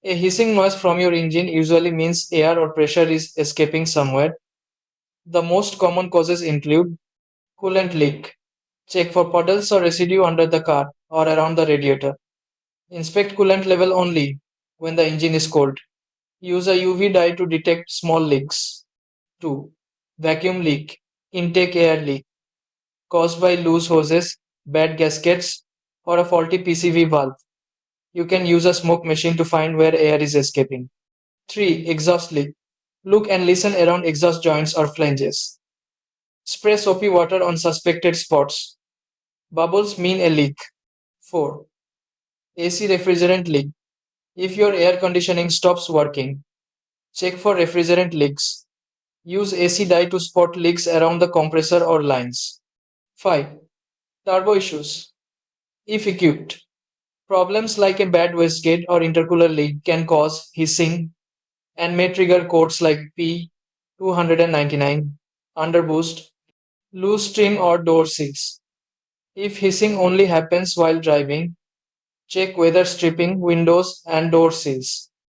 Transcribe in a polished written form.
A hissing noise from your engine usually means air or pressure is escaping somewhere. The most common causes include coolant leak. Check for puddles or residue under the car or around the radiator. Inspect coolant level only when the engine is cold. Use a UV dye to detect small leaks. 2. Vacuum leak, intake air leak, caused by loose hoses, bad gaskets, or a faulty PCV valve. You can use a smoke machine to find where air is escaping. 3. Exhaust leak. Look and listen around exhaust joints or flanges. Spray soapy water on suspected spots. Bubbles mean a leak. 4. AC refrigerant leak. If your air conditioning stops working, check for refrigerant leaks. Use AC dye to spot leaks around the compressor or lines. 5. Turbo issues. If equipped, problems like a bad wastegate or intercooler leak can cause hissing and may trigger codes like P299, underboost, loose trim or door seals. If hissing only happens while driving, check weather stripping windows and door seals.